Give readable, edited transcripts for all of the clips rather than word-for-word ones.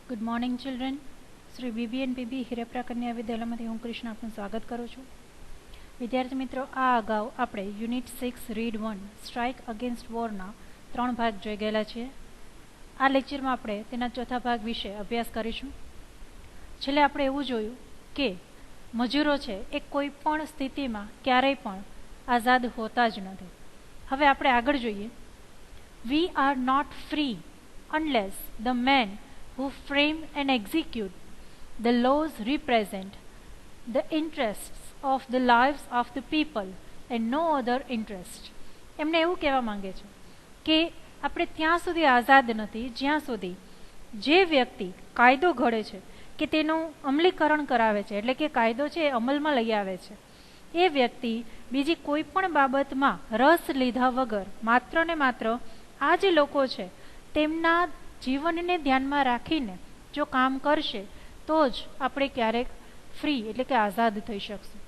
Good morning children. Shri BBNPB હિરેપરા કન્યા વિદ્યાલયમાંથી હું કૃષ્ણ આપનું સ્વાગત કરું છું. વિદ્યાર્થી મિત્રો, આ અગાઉ આપણે યુનિટ 6 રીડ 1 સ્ટ્રાઇક અગેન્સ્ટ વોરના 3 ભાગ જોઈ ગયેલા છીએ. આ લેક્ચરમાં આપણે તેના ચોથા ભાગ વિશે અભ્યાસ કરીશું. છેલ્લે આપણે એવું જોયું કે મજૂરો છે એ કોઈ પણ સ્થિતિમાં ક્યારેય પણ આઝાદ હોતા જ નથી. હવે આપણે આગળ જોઈએ. We are not free unless the men who frame and execute the laws represent the interests of the lives of the people and no other interest. એમને એવું કહેવા માંગે છે કે આપણે ત્યાં સુધી આઝાદ નથી જ્યાં સુધી જે વ્યક્તિ કાયદો ઘડે છે કે તેનું અમલીકરણ કરાવે છે, એટલે કે કાયદો છે એ અમલમાં લઈ આવે છે, એ વ્યક્તિ બીજી કોઈ પણ બાબતમાં રસ લીધા વગર માત્ર ને માત્ર આ જે લોકો છે તેમના જીવનને ધ્યાનમાં રાખીને જો કામ કરશે તો જ આપણે ક્યારેક ફ્રી એટલે કે આઝાદ થઈ શકશું.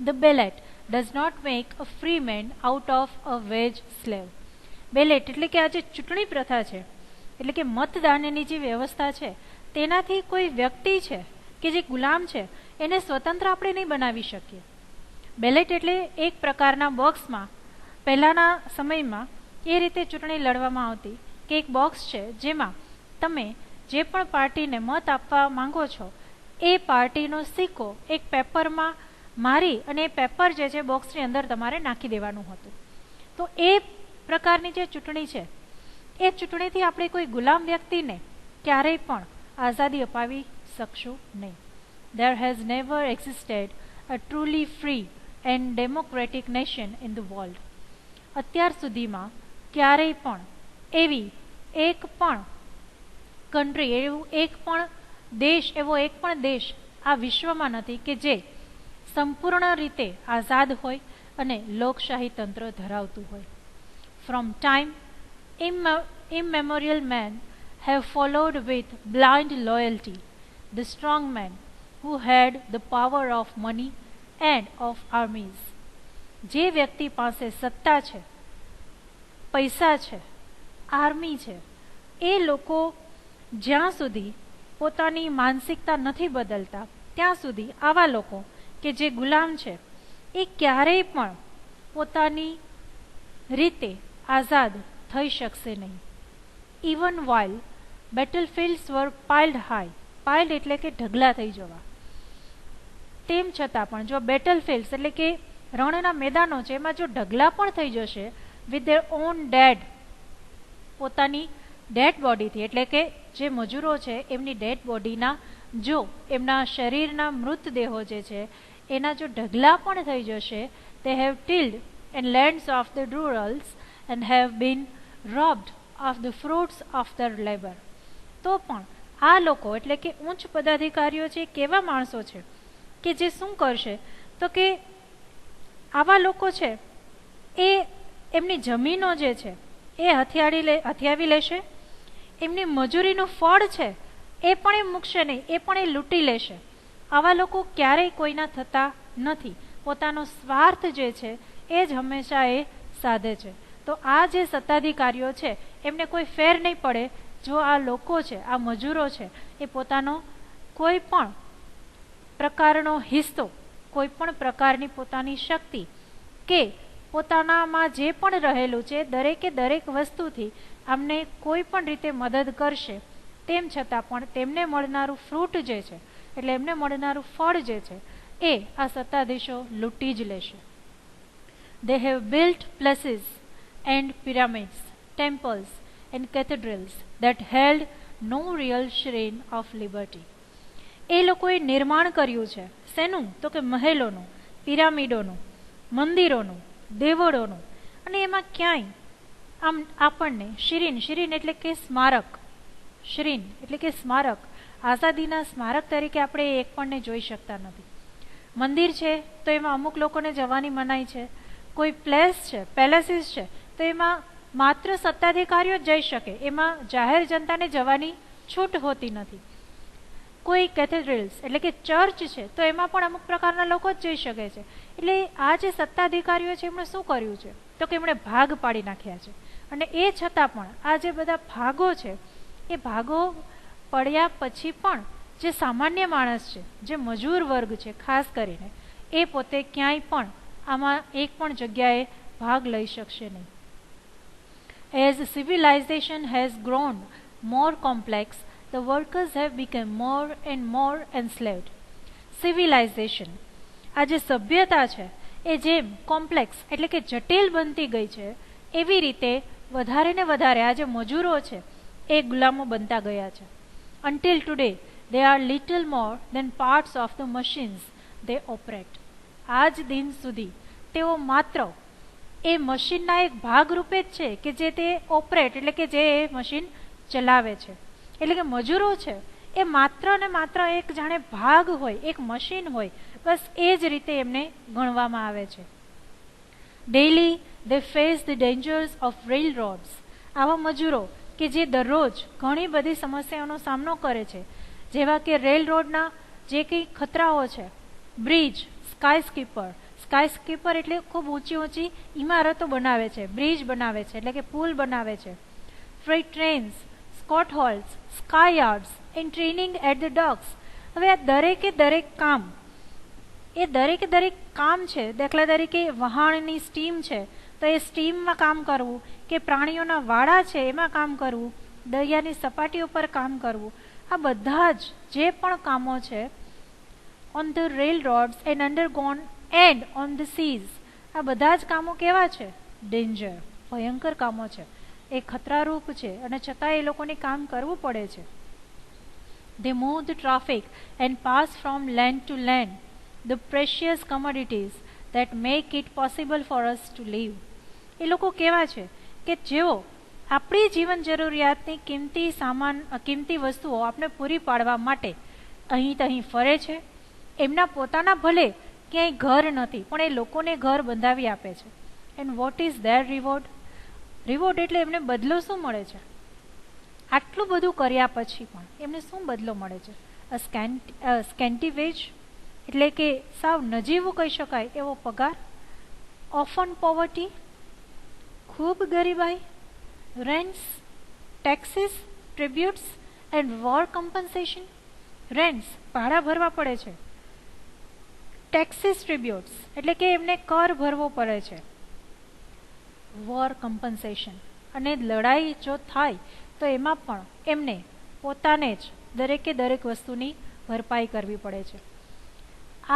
The ballot does not make a free man out of a wage slave. Ballot એટલે કે આ જે ચૂંટણી પ્રથા છે, એટલે કે મતદાનની જે વ્યવસ્થા છે, તેનાથી કોઈ વ્યક્તિ છે કે જે ગુલામ છે એને સ્વતંત્ર આપણે નહીં બનાવી શકીએ. બેલેટ એટલે એક પ્રકારના બોક્સમાં પહેલાંના સમયમાં એ રીતે ચૂંટણી લડવામાં આવતી કે એક બોક્સ છે જેમાં તમે જે પણ પાર્ટીને મત આપવા માંગો છો એ પાર્ટીનો સિક્કો એક પેપરમાં મારી અને એ પેપર જે છે બોક્સની અંદર તમારે નાખી દેવાનું હતું. તો એ પ્રકારની જે ચૂંટણી છે એ ચૂંટણીથી આપણે કોઈ ગુલામ વ્યક્તિને ક્યારેય પણ આઝાદી અપાવી શકશું નહીં. There has never existed a truly free and democratic nation in the world. અત્યાર સુધીમાં ક્યારેય પણ એવી એક પણ કન્ટ્રી, એવું એક પણ દેશ, એવો એક પણ દેશ આ વિશ્વમાં નથી કે જે સંપૂર્ણ રીતે આઝાદ હોય અને લોકશાહી તંત્ર ધરાવતું હોય. From time immemorial men have followed with blind loyalty the strong men who had the power of money and of armies. જે વ્યક્તિ પાસે સત્તા છે, પૈસા છે, આર્મી છે, એ લોકો જ્યાં સુધી પોતાની માનસિકતા નથી બદલતા ત્યાં સુધી આવા લોકો કે જે ગુલામ છે એ ક્યારેય પણ પોતાની રીતે આઝાદ થઈ શકશે નહીં. ઇવન વાઇલ બેટલફિલ્ડ્સ વર પાઇલ્ડ હાઈ. પાઇલ્ડ એટલે કે ઢગલા થઈ જવા. તેમ છતાં પણ જો બેટલફિલ્ડ્સ એટલે કે રણના મેદાનો છે એમાં જો ઢગલા પણ થઈ જશે વિથ ધેર ઓન ડેડ, પોતાની ડેડ બોડીથી, એટલે કે જે મજૂરો છે એમની ડેડ બોડીના, જો એમના શરીરના મૃતદેહો જે છે એના જો ઢગલા પણ થઈ જશે, they have tilled in lands of the rurals and have been robbed of the fruits of their labor. તો પણ આ લોકો એટલે કે ઉચ્ચ પદાધિકારીઓ છે કેવા માણસો છે કે જે શું કરશે તો કે આવા લોકો છે એ એમની જમીનો જે છે એ હથિયાવી લેશે, એમની મજૂરીનું ફળ છે એ પણ એ મૂકશે નહીં, એ પણ એ લૂંટી લેશે. આવા લોકો ક્યારેય કોઈના થતા નથી. પોતાનો સ્વાર્થ જે છે એ જ હંમેશા એ સાધે છે. તો આ જે સત્તાધિકારીઓ છે એમને કોઈ ફેર નહીં પડે જો આ લોકો છે, આ મજૂરો છે, એ પોતાનો કોઈ પણ પ્રકારનો હિસ્સો, કોઈ પણ પ્રકારની પોતાની શક્તિ કે પોતાનામાં જે પણ રહેલું છે દરેકે દરેક વસ્તુથી આમને કોઈ પણ રીતે મદદ કરશે, તેમ છતાં પણ તેમને મળનારું ફ્રૂટ જે છે એટલે એમને મળનારું ફળ જે છે એ આ સત્તાધીશો લૂંટી જ લેશે. They have built places and pyramids, temples and cathedrals that held no real shrine of liberty. એ લોકોએ નિર્માણ કર્યું છે શેનું તો કે મહેલોનું, પિરામિડોનું, મંદિરોનું, દેવળોનું, અને એમાં ક્યાંય આમ આપણને શિરીન એટલે કે સ્મારક, શ્રીન એટલે કે સ્મારક, આઝાદીના સ્મારક તરીકે આપણે એક પણને જોઈ શકતા નથી. મંદિર છે તો એમાં અમુક લોકોને જવાની મનાઈ છે, કોઈ પ્લેસ છે, પેલેસીસ છે તો એમાં માત્ર સત્તાધિકારીઓ જ જઈ શકે, એમાં જાહેર જનતાને જવાની છૂટ હોતી નથી. કોઈ કેથેડ્રલ્સ એટલે કે ચર્ચ છે તો એમાં પણ અમુક પ્રકારના લોકો જ જઈ શકે છે. એટલે આ જે સત્તાધિકારીઓ છે એમણે શું કર્યું છે તો કે એમણે ભાગ પાડી નાખ્યા છે, અને એ છતાં પણ આ જે બધા ભાગો છે એ ભાગો પડ્યા પછી પણ જે સામાન્ય માણસ છે, જે મજૂર વર્ગ છે ખાસ કરીને, એ પોતે ક્યાંય પણ આમાં એક પણ જગ્યાએ ભાગ લઈ શકશે નહીં. As civilization has grown more complex, the workers have become more and more enslaved. Civilization, આ જે સભ્યતા છે એ જેમ કોમ્પ્લેક્સ એટલે કે જટિલ બનતી ગઈ છે, એવી રીતે વધારે ને વધારે આ જે મજૂરો છે એ ગુલામો બનતા ગયા છે. Until today, they are little more than parts of the machines they operate. આજ દિન સુધી તેઓ માત્ર એ મશીનના એક ભાગરૂપે જ છે કે જે તે ઓપરેટ એટલે કે જે એ મશીન ચલાવે છે. એટલે કે મજૂરો છે એ માત્ર ને માત્ર એક જાણે ભાગ હોય, એક મશીન હોય, બસ એ જ રીતે એમને ગણવામાં આવે છે. Daily they face the dangers of railroads. આવા મજૂરો કે જે દરરોજ ઘણી બધી સમસ્યાઓનો સામનો કરે છે, જેવા કે રેલ રોડના જે કંઈ ખતરાઓ છે, બ્રિજ, સ્કાયસ્કીપર એટલે ખૂબ ઊંચી ઊંચી ઇમારતો બનાવે છે, બ્રિજ બનાવે છે એટલે કે પુલ બનાવે છે, freight trains, scott halls, sky yards and training at the docks. હવે આ દરેક કામ છે. દાખલા તરીકે વહાણની સ્ટીમ છે તો એ સ્ટીમમાં કામ કરવું, કે પ્રાણીઓના વાડા છે એમાં કામ કરવું, દરિયાની સપાટી ઉપર કામ કરવું, આ બધા જ જે પણ કામો છે on the rail roads and underground and on the seas, આ બધા જ કામો કેવા છે? ડેન્જર, ભયંકર કામો છે, એ ખતરારૂપ છે અને છતાં એ લોકોને કામ કરવું પડે છે. They move the traffic and pass from land to land the precious commodities that make it possible for us to live. એ લોકો કેવા છે કે જેઓ આપણી જીવન જરૂરિયાતની કિંમતી વસ્તુઓ આપણે પૂરી પાડવા માટે અહીં તહીં ફરે છે. એમના પોતાના ભલે ક્યાંય ઘર નથી પણ એ લોકોને ઘર બંધાવી આપે છે. And what is there reward? Reward એટલે એમને બદલો શું મળે છે? આટલું બધું કર્યા પછી પણ એમને શું બદલો મળે છે? સ્કેન્ટી વેજ એટલે કે સાવ નજીવું કહી શકાય એવો પગાર, ઓફન પોવર્ટી, ખૂબ ગરીબાઈ, રેન્ટ્સ, ટેક્સીસ, ટ્રિબ્યુટ્સ એન્ડ વોર કમ્પન્સેશન. રેન્ટ્સ ભાડા ભરવા પડે છે, ટેક્સીસ, ટ્રિબ્યુટ્સ એટલે કે એમને કર ભરવો પડે છે, વોર કમ્પન્સેશન અને લડાઈ જો થાય તો એમાં પણ એમને પોતાને જ દરેક વસ્તુની ભરપાઈ કરવી પડે છે.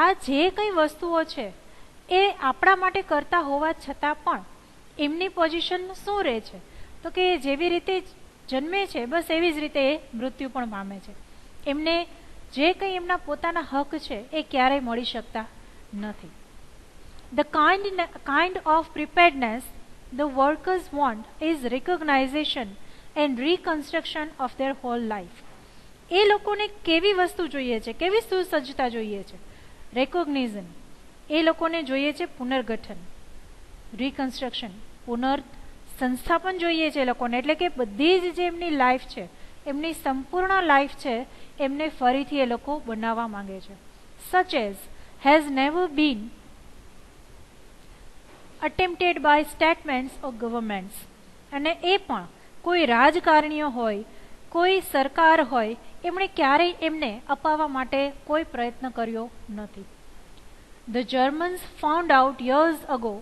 આ જે કંઈ વસ્તુઓ છે એ આપણા માટે કરતા હોવા છતાં પણ એમની પોઝિશન શું રહે છે? તો કે જેવી રીતે જન્મે છે બસ એવી જ રીતે એ મૃત્યુ પણ પામે છે. એમને જે કંઈ એમના પોતાના હક છે એ ક્યારેય મળી શકતા નથી. The kind of preparedness the workers want is recognition and reconstruction of their whole life. એ લોકોને કેવી વસ્તુ જોઈએ છે, કેવી સુસજ્જતા જોઈએ છે? રેકોગ્નિઝન, એ લોકોને જોઈએ છે પુનર્ગઠન, રિકન્સ્ટ્રક્શન, સંસ્થાપન જોઈએ છે એ લોકોને, એટલે કે બધી જ જે એમની લાઈફ છે, એમની સંપૂર્ણ લાઈફ છે, એમને ફરીથી એ લોકો બનાવવા માંગે છે. Such as has never been attempted by statesmen or governments. અને એ પણ કોઈ રાજકારણીઓ હોય, કોઈ સરકાર હોય, એમણે ક્યારેય એમને અપાવવા માટે કોઈ પ્રયત્ન કર્યો નથી. The Germans found out years ago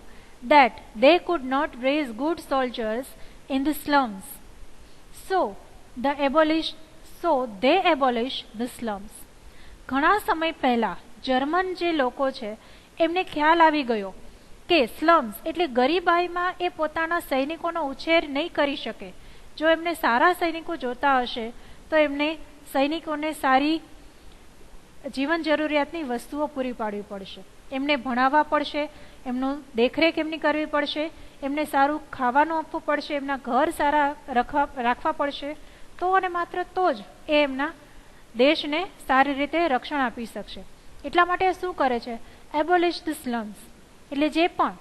that they could not raise good soldiers in the slums. So they abolished the slums. ઘણા સમય પહેલા જર્મન જે લોકો છે એમને ખ્યાલ આવી ગયો કે સ્લમ્સ એટલે ગરીબાઈમાં એ પોતાના સૈનિકોનો ઉછેર નહીં કરી શકે. જો એમને સારા સૈનિકો જોતા હશે તો એમને સૈનિકોને સારી જીવન જરૂરિયાતની વસ્તુઓ પૂરી પાડવી પડશે, એમને ભણાવવા પડશે, એમનું દેખરેખ એમની કરવી પડશે, એમને સારું ખાવાનું આપવું પડશે, એમના ઘર સારા રાખવા પડશે, તો અને માત્ર તો જ એ એમના દેશને સારી રીતે રક્ષણ આપી શકશે. એટલા માટે શું કરે છે? એબોલિશ ધ સ્લમ્સ, એટલે જે પણ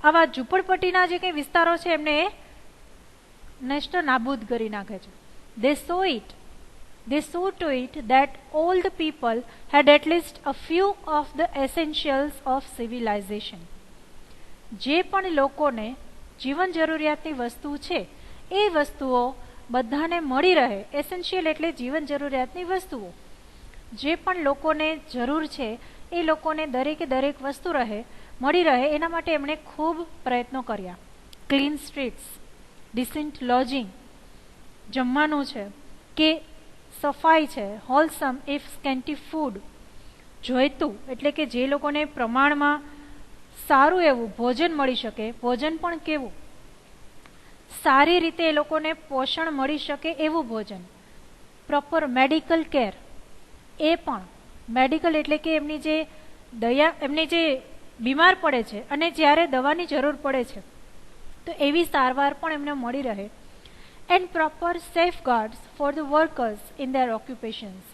આવા ઝૂંપડપટ્ટીના જે કંઈ વિસ્તારો છે એમને એ નષ્ટ નાબૂદ કરી નાખે છે. They saw to it that all the people had at least a few of the essentials of civilization. જે પણ લોકોને જીવન જરૂરિયાતની વસ્તુ છે એ વસ્તુઓ બધાને મળી રહે, એસેન્શિયલ એટલે જીવન જરૂરિયાતની વસ્તુઓ, જે પણ લોકોને જરૂર છે એ લોકોને દરેકે દરેક વસ્તુ મળી રહે, એના માટે એમણે ખૂબ પ્રયત્નો કર્યા. ક્લીન સ્ટ્રીટ્સ, ડિસેન્ટ લોજિંગ, જમવાનું છે કે સફાઈ છે, હોલસમ ઇફ સ્કેન્ટી ફૂડ, જોઈતું એટલે કે જે લોકોને પ્રમાણમાં સારું એવું ભોજન મળી શકે, ભોજન પણ કેવું, સારી રીતે એ લોકોને પોષણ મળી શકે એવું ભોજન, પ્રોપર મેડિકલ કેર, એ પણ મેડિકલ એટલે કે એમની જે બીમાર પડે છે અને જ્યારે દવાની જરૂર પડે છે તો એવી સારવાર પણ એમને મળી રહે. And proper safeguards for the workers in their occupations,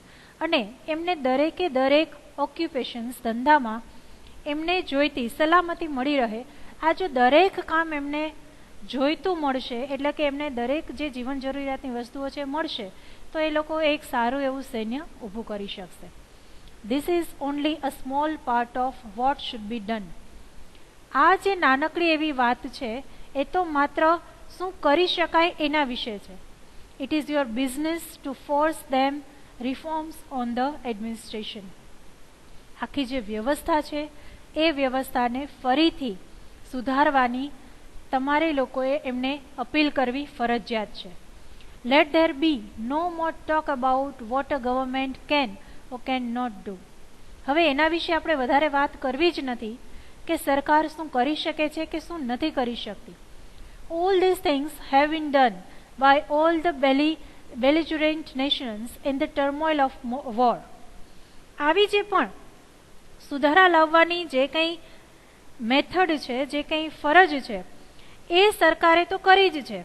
અને એમને દરેકે દરેક ઓક્યુપેશન્સ ધંધામાં એમને જોઈતી સલામતી મળી રહે. આ જો દરેક કામ એમને જોઈતું મળશે એટલે કે એમને દરેક જે જીવન જરૂરિયાતની વસ્તુઓ છે મળશે તો એ લોકો એક સારું એવું સૈન્ય ઊભું કરી શકશે. This is only a small part of what should be done. આ જે નાનકડી એવી વાત છે એ તો માત્ર શું કરી શકાય એના વિશે છે. It is your business to force them reforms on the administration. આખી જે વ્યવસ્થા છે એ વ્યવસ્થાને ફરીથી સુધારવાની તમારે લોકોએ એમને અપીલ કરવી ફરજિયાત છે. Let there be no more talk about what a government can or can not do. હવે એના વિશે આપણે વધારે વાત કરવી જ નથી કે સરકાર શું કરી શકે છે કે શું નથી કરી શકતી. All these things have been done by all the belligerent nations in the turmoil of war. આવી જે પણ સુધારા લાવવાની જે કંઈ મેથડ છે, જે કંઈ ફરજ છે એ સરકારે તો કરી જ છે,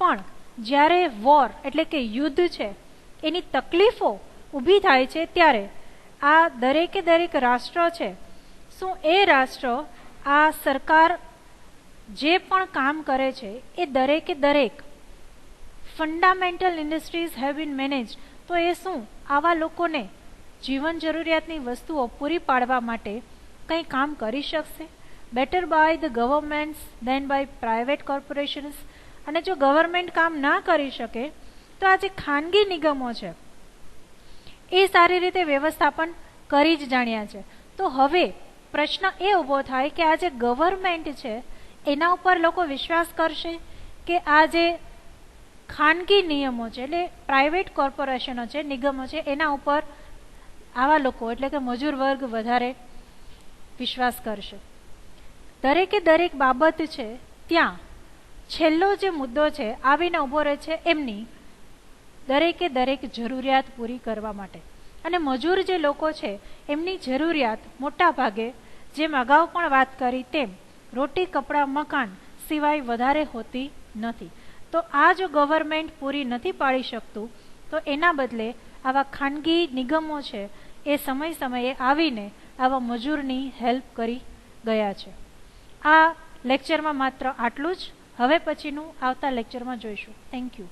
પણ જ્યારે વોર એટલે કે યુદ્ધ છે એની તકલીફો ઊભી થાય છે ત્યારે આ દરેકે દરેક રાષ્ટ્ર છે, શું એ રાષ્ટ્ર આ સરકાર જે પણ કામ કરે છે એ દરેકે દરેક fundamental industries have been manage, તો એ શું આવા લોકોને જીવન જરૂરિયાતની વસ્તુઓ પૂરી પાડવા માટે કંઈ કામ કરી શકશે? Better by the governments than by private corporations. અને જો ગવર્મેન્ટ કામ ના કરી શકે તો આ જે ખાનગી નિગમો છે એ સારી રીતે વ્યવસ્થાપન કરી જ જાણ્યા છે. તો હવે પ્રશ્ન એ ઊભો થાય કે આ જે ગવર્મેન્ટ છે એના ઉપર લોકો વિશ્વાસ કરશે કે આ જે ખાનગી નિયમો છે એટલે પ્રાઇવેટ કોર્પોરેશનો છે, નિગમો છે, એના ઉપર આવા લોકો એટલે કે મજૂર વર્ગ વધારે વિશ્વાસ કરશે. દરેકે દરેક બાબત છે ત્યાં છેલ્લો જે મુદ્દો છે આવીને ઊભો રહે છે એમની દરેકે દરેક જરૂરિયાત પૂરી કરવા માટે. અને મજૂર જે લોકો છે એમની જરૂરિયાત મોટા ભાગે, જેમ અગાઉ પણ વાત કરી તેમ, રોટી કપડાં મકાન સિવાય વધારે હોતી નથી. તો આ જો ગવર્મેન્ટ પૂરી નથી પાડી શકતું તો એના બદલે આવા ખાનગી નિગમો છે એ સમય સમયે આવીને આવા મજૂરની હેલ્પ કરી ગયા છે. આ લેક્ચરમાં માત્ર આટલું જ. હવે પછીનું આવતા લેક્ચરમાં જોઈશું. Thank you.